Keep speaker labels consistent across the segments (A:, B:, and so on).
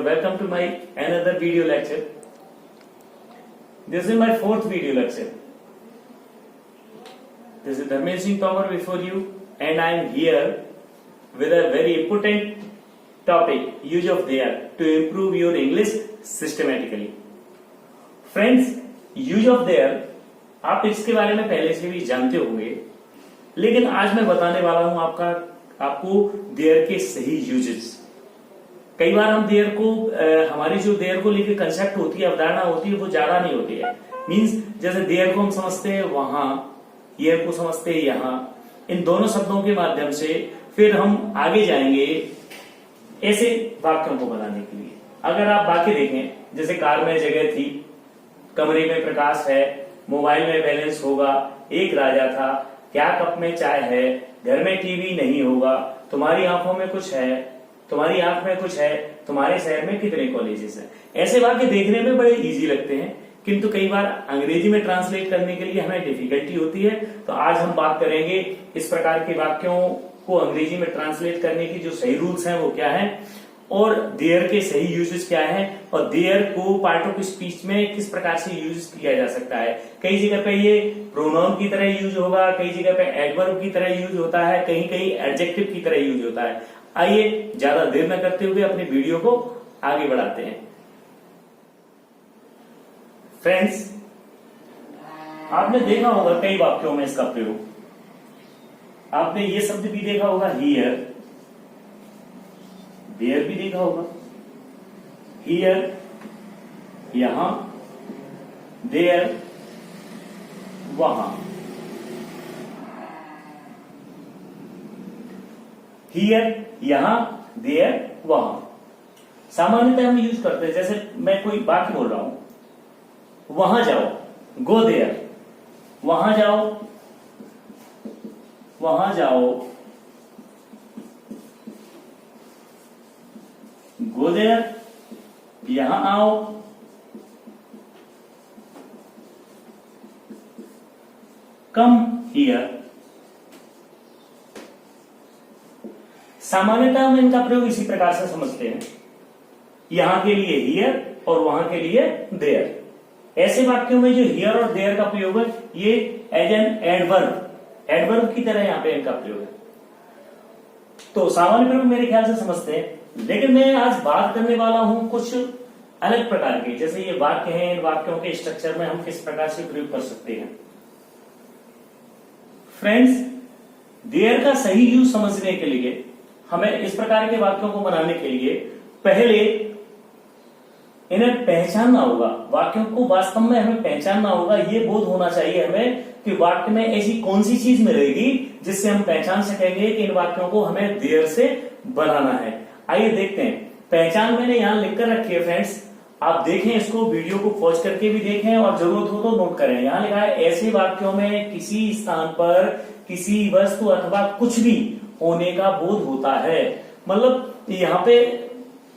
A: welcome to my another video lecture. This is my fourth video lecture. This is Dharmendra Singh Tomar before you, and I am here with a very important topic, use of there, to improve your English systematically. Friends, use of there आप इसके बारे में पहले से भी जानते होंगे, लेकिन आज मैं बताने वाला हूं आपको देयर के सही यूजेस। कई बार हम देयर को हमारी जो देयर को लेकर कंसेप्ट होती है, अवधारणा होती है, वो ज्यादा नहीं होती है। मींस जैसे देयर को हम समझते हैं वहां, ईयर को समझते हैं यहां, इन दोनों शब्दों के माध्यम से फिर हम आगे जाएंगे ऐसे वाक्यों को बनाने के लिए। अगर आप वाक्य देखें, जैसे कार में जगह थी, कमरे में प्रकाश है, मोबाइल में बैलेंस होगा, एक राजा था, क्या कप में चाय है, घर में टीवी नहीं होगा, तुम्हारी आंखों में कुछ है, तुम्हारी आंख में कुछ है, तुम्हारे शहर में कितने कॉलेजेस हैं। ऐसे वाक्य देखने में बड़े इजी लगते हैं, किंतु कई बार अंग्रेजी में ट्रांसलेट करने के लिए हमें डिफिकल्टी होती है। तो आज हम बात करेंगे इस प्रकार के वाक्यों को अंग्रेजी में ट्रांसलेट करने की जो सही रूल्स हैं वो क्या है, और देयर के सही यूजेस क्या है, और देयर को पार्ट ऑफ स्पीच में किस प्रकार से यूज किया जा सकता है। कई जगह पे ये प्रोनाउन की तरह यूज होगा, कई जगह पे एडवर्ब की तरह यूज होता है, कहीं कहीं एडजेक्टिव की तरह यूज होता है। आइए ज्यादा देर न करते हुए अपने वीडियो को आगे बढ़ाते हैं। फ्रेंड्स, आपने देखा होगा कई वाक्यों में इसका प्रयोग। आपने ये शब्द भी देखा होगा हियर, देयर भी देखा होगा। हियर यहां, देयर वहां। हियर यहां, देयर वहां। सामान्यतः हम यूज करते हैं, जैसे मैं कोई वाक्य बोल रहा हूं, वहां जाओ, गो देयर, वहां जाओ, वहां जाओ, गो देयर, यहां आओ, कम हियर। सामान्यतः हम इनका प्रयोग इसी प्रकार से समझते हैं, यहां के लिए हियर और वहां के लिए देयर। ऐसे वाक्यों में जो हियर और देयर का प्रयोग है ये एज एन एडवर्ब की तरह यहां पे इनका प्रयोग है। तो सामान्य प्रयोग मेरे ख्याल से समझते हैं, लेकिन मैं आज बात करने वाला हूं कुछ अलग प्रकार के। जैसे ये वाक्य हैं, इन वाक्यों के स्ट्रक्चर में हम किस प्रकार से प्रयोग कर सकते हैं। फ्रेंड्स, देयर का सही यूज समझने के लिए हमें इस प्रकार के वाक्यों को बनाने के लिए पहले इन्हें पहचानना होगा। वाक्यों को वास्तव में हमें पहचानना होगा। ये बोध होना चाहिए हमें कि वाक्य में ऐसी कौन सी चीज मिलेगी जिससे हम पहचान सकेंगे कि इन वाक्यों को हमें देयर से बनाना है। आइए देखते हैं। पहचान मैंने यहां लिखकर रखी है फ्रेंड्स, आप देखें इसको, वीडियो को पॉज करके भी देखें और जरूरत हो तो नोट करें। यहां लिखा है ऐसे वाक्यों में किसी स्थान पर किसी वस्तु अथवा कुछ भी होने का बोध होता है। मतलब यहाँ पे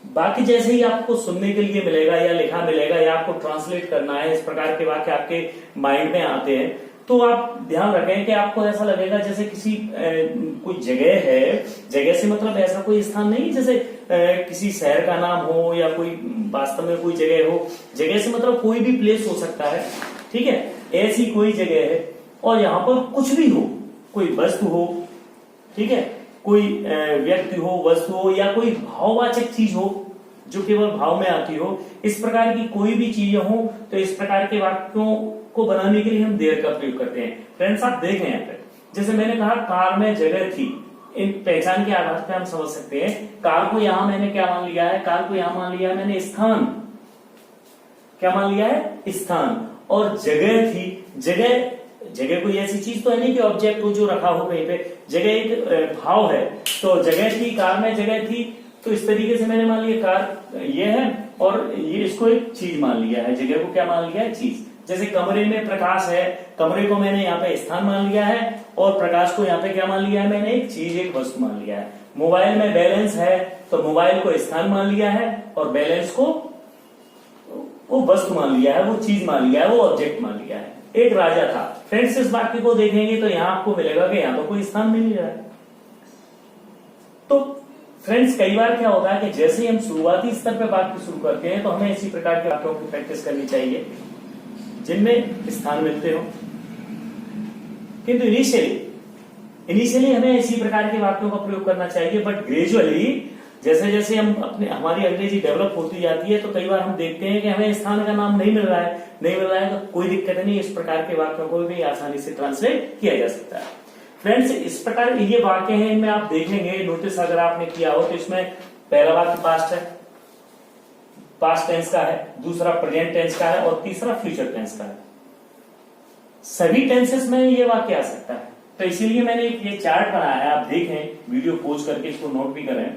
A: बाकी जैसे ही आपको सुनने के लिए मिलेगा या लिखा मिलेगा या आपको ट्रांसलेट करना है, इस प्रकार के वाक्य आपके माइंड में आते हैं, तो आप ध्यान रखें कि आपको ऐसा लगेगा जैसे किसी कोई जगह है। जगह से मतलब ऐसा कोई स्थान नहीं जैसे किसी शहर का नाम हो या कोई वास्तव में कोई जगह हो। जगह से मतलब कोई भी प्लेस हो सकता है, ठीक है। ऐसी कोई जगह है और यहाँ पर कुछ भी हो, कोई वस्तु हो, ठीक है, कोई व्यक्ति हो, वस्तु हो, या कोई भाववाचक चीज हो जो केवल भाव में आती हो। इस प्रकार की कोई भी चीजें हो तो इस प्रकार के वाक्यों को बनाने के लिए हम देयर का प्रयोग करते हैं। फ्रेंड्स, आप देखें यहाँ पे, जैसे मैंने कहा कार में जगह थी, इन पहचान के आधार पर हम समझ सकते हैं। कार को यहां मैंने क्या मान लिया है, कार को यहां मान लिया है मैंने स्थान। क्या मान लिया है? स्थान। और जगह थी, जगह कोई ऐसी चीज तो है नहीं कि ऑब्जेक्ट हो जो रखा हो कहीं पे। जगह एक भाव है, तो जगह थी, कार में जगह थी, तो इस तरीके से मैंने मान लिया कार ये है और ये इसको एक चीज मान लिया है। जगह को क्या मान लिया है? चीज। जैसे कमरे में प्रकाश है, कमरे को मैंने यहाँ पे स्थान मान लिया है और प्रकाश को यहाँ पे क्या मान लिया है मैंने? एक चीज, एक वस्तु मान लिया है। मोबाइल में बैलेंस है तो मोबाइल को स्थान मान लिया है और बैलेंस को वो वस्तु मान लिया है, वो चीज मान लिया है, वो ऑब्जेक्ट मान लिया है। एक राजा था। फ्रेंड्स, इस वाक्य को देखेंगे तो यहां आपको मिलेगा कि यहां पर कोई स्थान नहीं मिल रहा है। तो फ्रेंड्स कई बार क्या होता है कि जैसे ही हम शुरुआती स्तर पे वाक्य शुरू करते हैं तो हमें इसी प्रकार के वाक्यों की प्रैक्टिस करनी चाहिए जिनमें स्थान मिलते हो, किंतु इनिशियली हमें इसी प्रकार के वाक्यों का प्रयोग करना चाहिए। बट ग्रेजुअली जैसे जैसे हमारी अंग्रेजी डेवलप होती जाती है तो कई बार हम देखते हैं कि हमें स्थान का नाम नहीं मिल रहा है तो कोई दिक्कत नहीं, इस प्रकार के वाक्यों को भी आसानी से ट्रांसलेट किया जा सकता है। फ्रेंड्स इस प्रकार ये वाक्य हैं, इनमें आप देखेंगे, नोटिस अगर आपने किया हो तो इसमें पहला वाक्य पास्ट है, पास्ट टेंस का है, दूसरा प्रेजेंट टेंस का है और तीसरा फ्यूचर टेंस का है। सभी टेंसेस में ये वाक्य आ सकता है, तो इसीलिए मैंने ये चार्ट बनाया है, आप देखें, वीडियो पोज करके इसको नोट भी करें।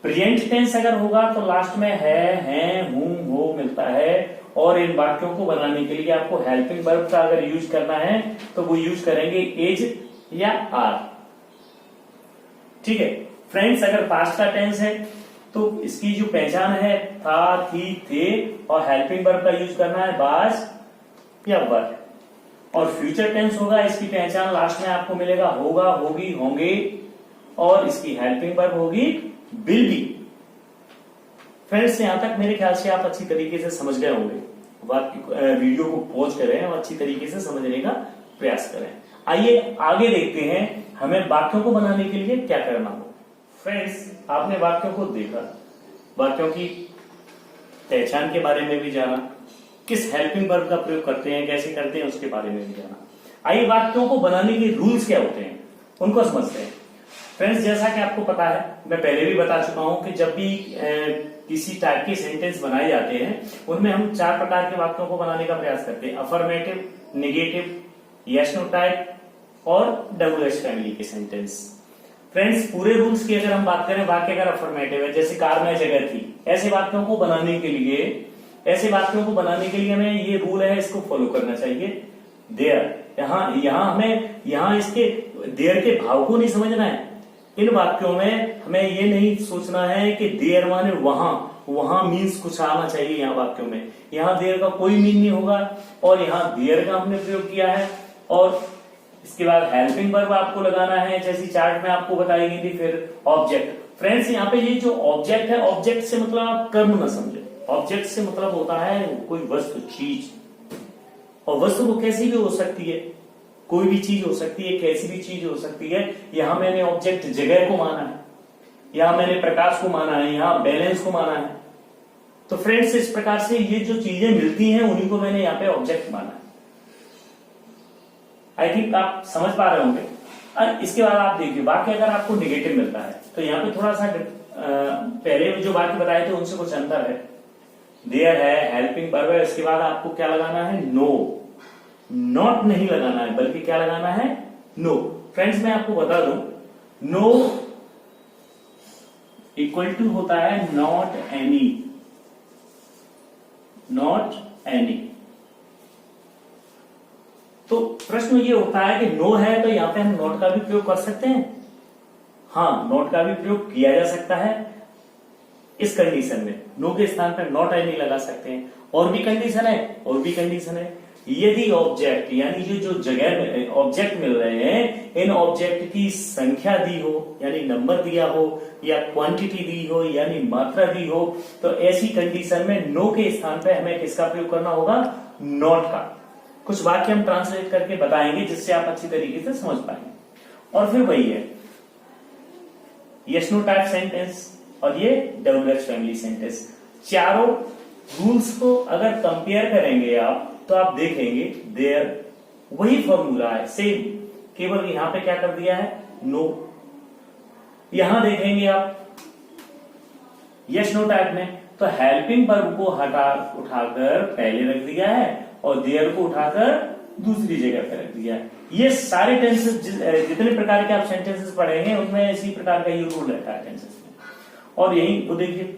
A: प्रेजेंट टेंस अगर होगा तो लास्ट में है, हूं, हो मिलता है, और इन वाक्यों को बनाने के लिए आपको हेल्पिंग वर्ब का अगर यूज करना है तो वो यूज करेंगे इज या आर। ठीक है फ्रेंड्स, अगर पास्ट का टेंस है तो इसकी जो पहचान है था, थी, थे, और हेल्पिंग वर्ब का यूज करना है वाज या वर। और फ्यूचर टेंस होगा, इसकी पहचान लास्ट में आपको मिलेगा होगा, होगी, होंगे, और इसकी हेल्पिंग वर्ब होगी विल बी। फ्रेंड्स यहां तक मेरे ख्याल से आप अच्छी तरीके से समझ गए होंगे। वीडियो को पॉज करें और अच्छी तरीके से समझने का प्रयास करें। आइए आगे देखते हैं हमें वाक्यों को बनाने के लिए क्या करना हो। फ्रेंड्स आपने वाक्यों को देखा, वाक्यों की पहचान के बारे में भी जाना, किस हेल्पिंग वर्ब का प्रयोग करते हैं, कैसे करते हैं, उसके बारे में भी जाना। आइए वाक्यों को बनाने के रूल्स क्या होते हैं उनको समझते हैं। फ्रेंड्स जैसा कि आपको पता है, मैं पहले भी बता चुका हूं कि जब भी किसी टाइप के सेंटेंस बनाए जाते हैं उनमें हम 4 प्रकार के वाक्यों को बनाने का प्रयास करते हैं, affirmative, negative, yes no type और WH फैमिली के सेंटेंस। फ्रेंड्स पूरे रूल्स की अगर हम बात करें, वाक्य अगर अफर्मेटिव है, जैसे कार में जगह थी, ऐसे वाक्यों को बनाने के लिए हमें ये रूल है, इसको फॉलो करना चाहिए। देयर, यहाँ इसके देयर के भाव को नहीं समझना है। इन वाक्यों में हमें ये नहीं सोचना है कि देयर माने वहां मीन्स कुछ आना चाहिए। यहाँ वाक्यों में यहाँ देयर का कोई मीन नहीं होगा, और यहाँ देयर का हमने प्रयोग किया है। और इसके बाद हेल्पिंग वर्ब आपको लगाना है, जैसी चार्ट में आपको बताई गई थी। फिर ऑब्जेक्ट। फ्रेंड्स यहाँ पे ये जो ऑब्जेक्ट है, ऑब्जेक्ट से मतलब आप कर्म ना समझे, ऑब्जेक्ट से मतलब होता है कोई वस्तु, चीज। और वस्तु को कैसी भी हो सकती है, कोई भी चीज हो सकती है, कैसी भी चीज हो सकती है। यहां मैंने ऑब्जेक्ट जगह को माना है, यहां मैंने प्रकाश को माना है, यहां बैलेंस को माना है। तो फ्रेंड्स इस प्रकार से ये जो चीजें मिलती हैं उन्हीं को मैंने यहाँ पे ऑब्जेक्ट माना है। आई थिंक आप समझ पा रहे होंगे। और इसके बाद आप देखिए, वाक्य अगर आपको नेगेटिव मिलता है तो यहाँ पे थोड़ा सा पहले जो वाक्य बताए थे उनसे कुछ अंतर है। देयर है, हेल्पिंग वर्ब है, इसके बाद आपको क्या लगाना है, नो। नॉट नहीं लगाना है, बल्कि क्या लगाना है, नो। फ्रेंड्स मैं आपको बता दूं, नो इक्वल टू होता है नॉट एनी, नॉट एनी। तो प्रश्न ये होता है कि नो है तो यहां पे हम नॉट का भी प्रयोग कर सकते हैं। हाँ, नॉट का भी प्रयोग किया जा सकता है इस कंडीशन में। नो के स्थान पर नॉट एनी लगा सकते हैं। और भी कंडीशन है, यदि ऑब्जेक्ट यानी ये जो जगह में ऑब्जेक्ट मिल रहे हैं, इन ऑब्जेक्ट की संख्या दी हो यानी नंबर दिया हो, या क्वांटिटी दी हो यानी मात्रा दी हो, तो ऐसी कंडीशन में नो के स्थान पे हमें किसका प्रयोग करना होगा, नॉट का। कुछ वाक्य हम ट्रांसलेट करके बताएंगे जिससे आप अच्छी तरीके से समझ पाएंगे। और फिर वही है यस नो टाइप सेंटेंस और ये WH फैमिली सेंटेंस। चारों रूल्स को अगर कंपेयर करेंगे आप तो आप देखेंगे देयर वही फॉर्मूला है, सेम, केवल यहां पे क्या कर दिया है, नो। यहां देखेंगे आप यस नो टाइप में तो हेल्पिंग वर्ब को उठाकर पहले रख दिया है और देयर को उठाकर दूसरी जगह पे रख दिया है। ये सारे टेंसेस जितने प्रकार के आप सेंटेंसेस पढ़ेंगे उनमें इसी प्रकार का ये रूल रहता है टेंसेस में। और यही वो देखिए,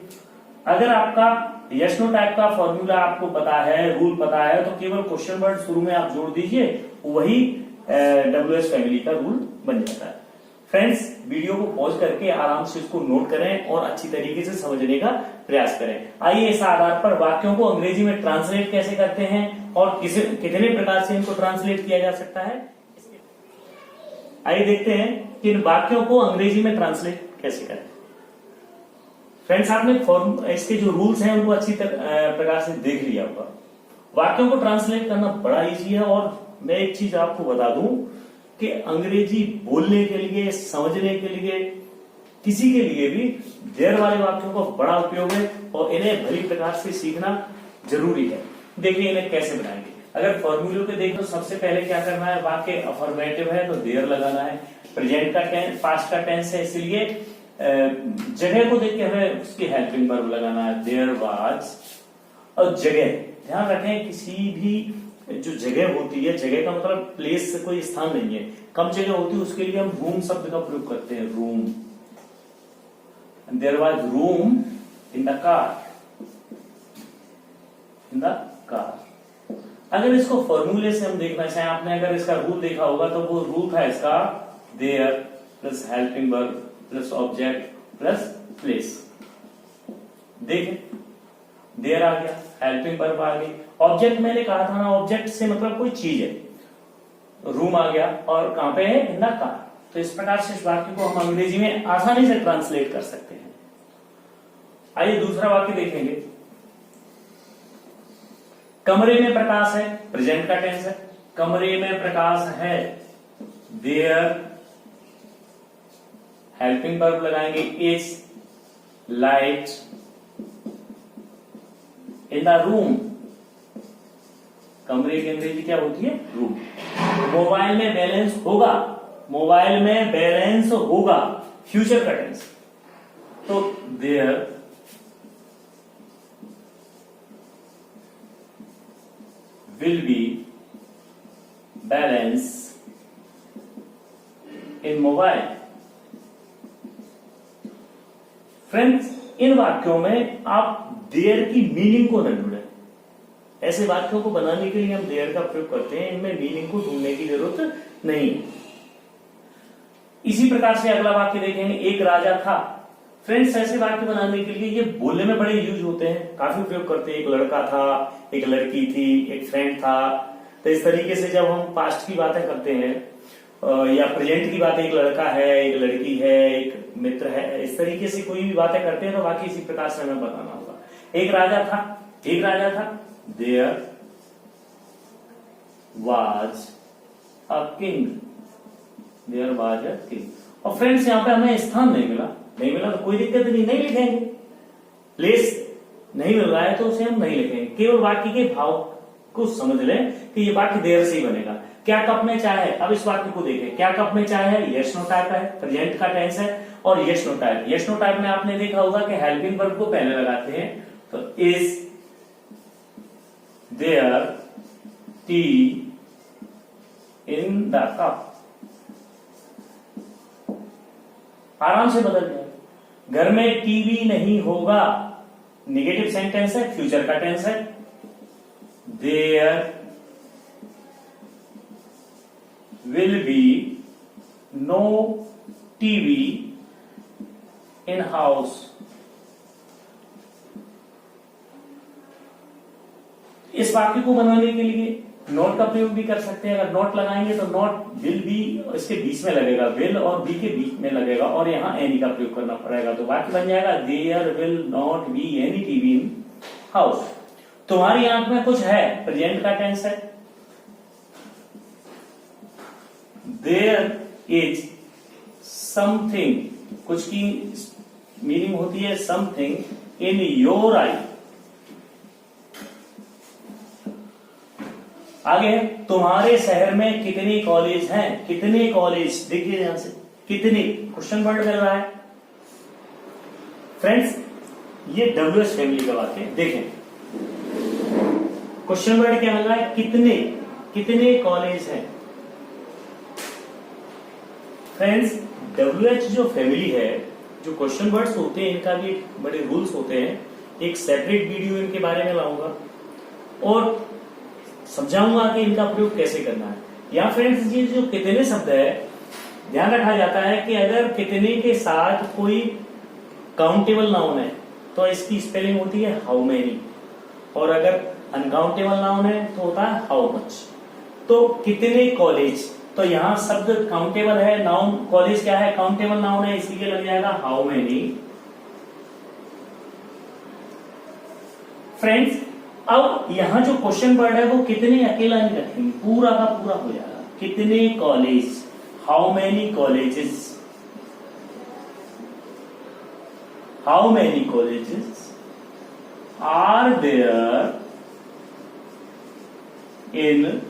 A: अगर आपका यस नो टाइप का फॉर्मूला आपको पता है, रूल पता है, तो केवल क्वेश्चन वर्ड शुरू में आप जोड़ दीजिए, वही WH फैमिली का रूल बन जाता है। फ्रेंड्स वीडियो को पॉज करके आराम से इसको नोट करें और अच्छी तरीके से समझने का प्रयास करें। आइए इस आधार पर वाक्यों को अंग्रेजी में ट्रांसलेट कैसे करते हैं और कितने प्रकार से इनको ट्रांसलेट किया जा सकता है, आइए देखते हैं कि इन वाक्यों को अंग्रेजी में ट्रांसलेट कैसे करें। फ्रेंड्स आपने फॉर्म इसके जो रूल्स हैं उनको अच्छी प्रकार से देख लिया होगा। वाक्यों को ट्रांसलेट करना बड़ा इजी है। और मैं एक चीज आपको बता दूं कि अंग्रेजी बोलने के लिए, समझने के लिए, किसी के लिए भी देयर वाले वाक्यों का बड़ा उपयोग है और इन्हें भली प्रकार से सीखना जरूरी है। देखिए इन्हें कैसे बनाएंगे। अगर फॉर्मूले को देखें तो सबसे पहले क्या करना है, वाक्य अफर्मेटिव है तो देयर लगाना है। प्रेजेंट का टेंस, पास्ट का टेंस है, इसलिए जगह को देख के हमें उसकी हेल्पिंग वर्ब लगाना है, देयर वाज। और जगह ध्यान रखें, किसी भी जो जगह होती है, जगह का मतलब प्लेस से कोई स्थान नहीं है, कम जगह होती है, उसके लिए हम रूम शब्द का प्रयोग करते हैं, room. There was room in the car, in the car. अगर इसको फॉर्मूले से हम देखना चाहें, आपने अगर इसका रूल देखा होगा तो वो रूल था इसका there plus helping verb plus object plus place. देखें देयर आ गया, हेल्पिंग वर्ब आ गई, ऑब्जेक्ट मैंने कहा था ना, ऑब्जेक्ट से मतलब कोई चीज है, रूम आ गया और कहां पे है, इन द कार। तो इस प्रकार से इस वाक्य को हम अंग्रेजी में आसानी से ट्रांसलेट कर सकते हैं। आइए दूसरा वाक्य देखेंगे। कमरे में प्रकाश है, प्रेजेंट का टेंस है, कमरे में प्रकाश है, देयर हेल्पिंग वर्ब लगाएंगे is light in the room. कमरे की अंग्रेजी क्या होती है, रूम। मोबाइल में बैलेंस होगा, मोबाइल में बैलेंस होगा, फ्यूचर का टेंस, तो there will be balance in mobile। Friends इन वाक्यों में आप देयर की मीनिंग को न ढूंढें। ऐसे वाक्यों को बनाने के लिए हम देयर का प्रयोग करते हैं, इनमें मीनिंग को ढूंढने की जरूरत नहीं। इसी प्रकार से अगला वाक्य देखेंगे, एक राजा था। फ्रेंड्स ऐसे वाक्य बनाने के लिए ये बोलने में बड़े यूज होते हैं, काफी उपयोग करते हैं। एक लड़का था, एक लड़की थी, एक फ्रेंड था। तो इस तरीके से जब हम पास्ट की बातें करते हैं या प्रेजेंट की बातें, एक लड़का है, एक लड़की है, एक मित्र है, इस तरीके से कोई भी बातें करते हैं तो वाक्य इसी प्रकार से हमें बताना होगा। एक राजा था, एक राजा था, there was a king, there was a king. और फ्रेंड्स यहाँ पे हमें स्थान नहीं मिला, नहीं मिला तो कोई दिक्कत नहीं, नहीं लिखेंगे। प्लेस नहीं मिल रहा है तो उसे हम नहीं लिखेंगे, केवल वाक्य के भाव को समझ लें कि ये वाक्य देर से ही बनेगा। क्या कप में चाय है, अब इस वाक्य को देखें, क्या कप में चाय है, यस नो टाइप है, प्रेजेंट का टेंस है और yes no type. Yes no type में आपने देखा होगा कि हेल्पिंग वर्ब को पहले लगाते हैं, तो is there tea in the cup, आराम से बदल जाए। घर में टीवी नहीं होगा, नेगेटिव सेंटेंस है, फ्यूचर का टेंस है, there will be no TV in house. इस वाक्य को बनाने के लिए नोट का प्रयोग भी कर सकते हैं। अगर नोट लगाएंगे तो नोट विल बी इसके बीच में लगेगा, विल और बी के बीच में लगेगा और यहां एनी का प्रयोग करना पड़ेगा, तो वाक्य बन जाएगा there will not be any TV in house. तुम्हारी आंख में कुछ है, प्रेजेंट का टेंस है, देयर इज समथिंग, कुछ की मीनिंग होती है समथिंग इन योर आई। आगे है, तुम्हारे शहर में कितने कॉलेज हैं, कितने कॉलेज, देखिए यहां से कितने, क्वेश्चन वर्ड मिल रहा है। फ्रेंड्स ये WH फैमिली का वाक्य है, देखें क्वेश्चन वर्ड क्या मिल रहा है, कितने, कितने कॉलेज हैं। फ्रेंड्स WH जो फैमिली है, जो क्वेश्चन वर्ड्स होते हैं इनका भी बड़े रूल्स होते हैं। एक सेपरेट वीडियो इनके बारे में लाऊंगा और समझाऊंगा कि इनका प्रयोग कैसे करना है। या फ्रेंड्स ये जो कितने शब्द है, ध्यान रखा जाता है कि अगर कितने के साथ कोई काउंटेबल नाउन है तो इसकी स्पेलिंग होती है हाउ मेनी, और अगर अनकाउंटेबल नाउन है तो होता है हाउ मच। तो कितने कॉलेज, तो यहां शब्द काउंटेबल है, नाउन कॉलेज क्या है, काउंटेबल नाउन है, इसलिए लग जाएगा हाउ मेनी फ्रेंड्स, अब यहां जो क्वेश्चन वर्ड है वो कितने अकेला नहीं रखेंगे, पूरा का पूरा हो जाएगा। कितने college, how many colleges, how many colleges are there in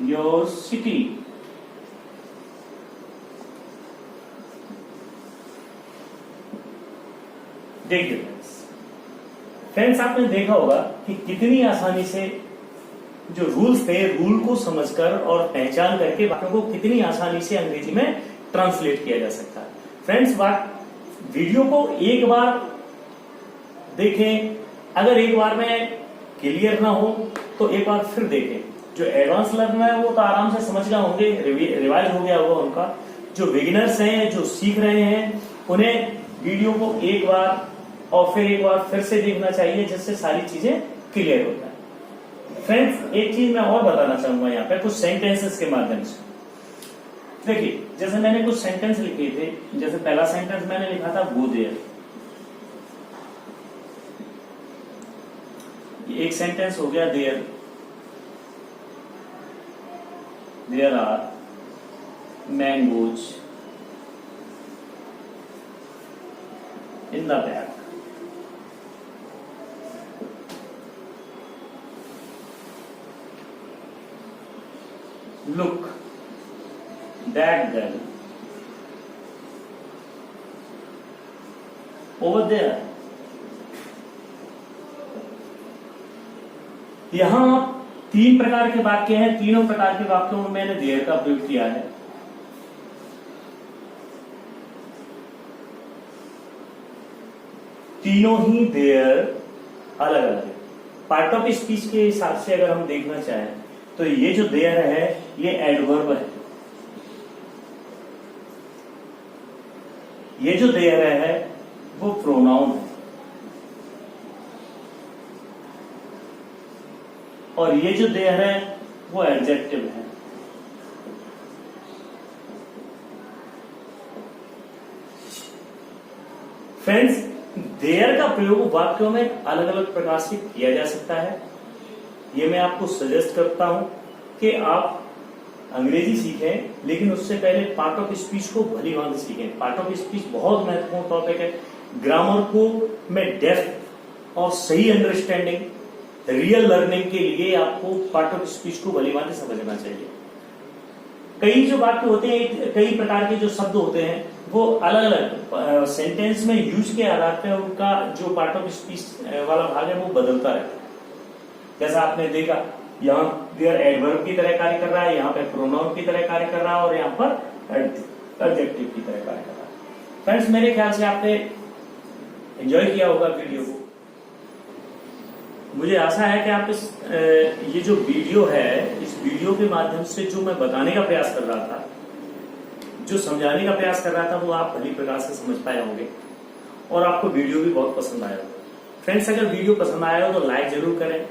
A: your city. देखिए फ्रेंड्स, आपने देखा होगा कि कितनी आसानी से जो रूल्स थे, रूल को समझकर और पहचान करके वाक्यों को कितनी आसानी से अंग्रेजी में ट्रांसलेट किया जा सकता है। फ्रेंड्स, वीडियो को एक बार देखें, अगर एक बार में क्लियर ना हो तो एक बार फिर देखें। जो एडवांस लर्नर है वो तो आराम से समझ गए होंगे, रिवाइज हो गया होगा उनका। जो बिगिनर्स हैं, जो सीख रहे हैं, उन्हें वीडियो को एक बार और फिर एक बार फिर से देखना चाहिए, जिससे सारी चीजें क्लियर होता है। फ्रेंड्स, एक चीज मैं और बताना चाहूंगा यहाँ पे कुछ सेंटेंसेस के माध्यम से। देखिए, जैसे मैंने कुछ सेंटेंस लिखे थे, जैसे पहला सेंटेंस मैंने लिखा था गो देयर। एक सेंटेंस हो गया there, there are mangoes in the bag. Look, that girl over there। यहां तीन प्रकार के वाक्य हैं, तीनों प्रकार के वाक्यों में मैंने देयर का प्रयोग किया है। तीनों ही देयर अलग अलग है। पार्ट ऑफ स्पीच के हिसाब से अगर हम देखना चाहें तो ये जो देयर है ये एडवर्ब है, ये जो देयर है वो प्रोनाउन है, और ये जो देयर है वो एडजेक्टिव है। फ्रेंड्स, देयर का प्रयोग वाक्यों में अलग अलग प्रकार से किया जा सकता है। ये मैं आपको सजेस्ट करता हूं कि आप अंग्रेजी सीखें, लेकिन उससे पहले पार्ट ऑफ स्पीच को भली भांति सीखें। पार्ट ऑफ स्पीच बहुत महत्वपूर्ण टॉपिक है। ग्रामर को में डेप्थ और सही अंडरस्टैंडिंग, रियल लर्निंग के लिए आपको पार्ट ऑफ स्पीच को भली भांति समझना चाहिए। कई जो वाक्य होते हैं, कई प्रकार के जो शब्द होते हैं, वो अलग अलग सेंटेंस में यूज के आधार पर उनका जो पार्ट ऑफ स्पीच वाला भाग है वो बदलता रहता है। जैसा आपने देखा, यहाँ देयर एडवर्ब की तरह कार्य कर रहा है, यहाँ पे प्रोनाउन की तरह कार्य कर रहा है, और यहाँ पर एडजेक्टिव की तरह कार्य कर रहा है। फ्रेंड्स, मेरे ख्याल से आपने एंजॉय किया होगा वीडियो को। मुझे आशा है कि आप ये जो वीडियो है, इस वीडियो के माध्यम से जो मैं बताने का प्रयास कर रहा था, जो समझाने का प्रयास कर रहा था, वो आप भली प्रकार से समझ पाए होंगे और आपको वीडियो भी बहुत पसंद आया होगा। फ्रेंड्स, अगर वीडियो पसंद आया हो तो लाइक जरूर करें,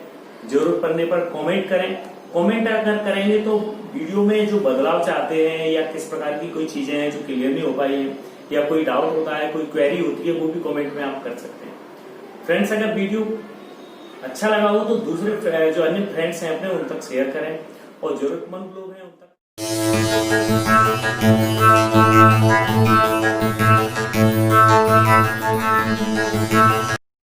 A: जरूरत पड़ने पर कमेंट करें। कमेंट अगर करेंगे तो वीडियो में जो बदलाव चाहते हैं या किस प्रकार की कोई चीजें हैं जो क्लियर नहीं हो पाई है, या कोई डाउट होता है, कोई क्वेरी होती है, वो भी कमेंट में आप कर सकते हैं। फ्रेंड्स, अगर वीडियो अच्छा लगा हो तो दूसरे जो अन्य फ्रेंड्स हैं अपने, उन तक शेयर करें, और जरूरतमंद लोग हैं उन तक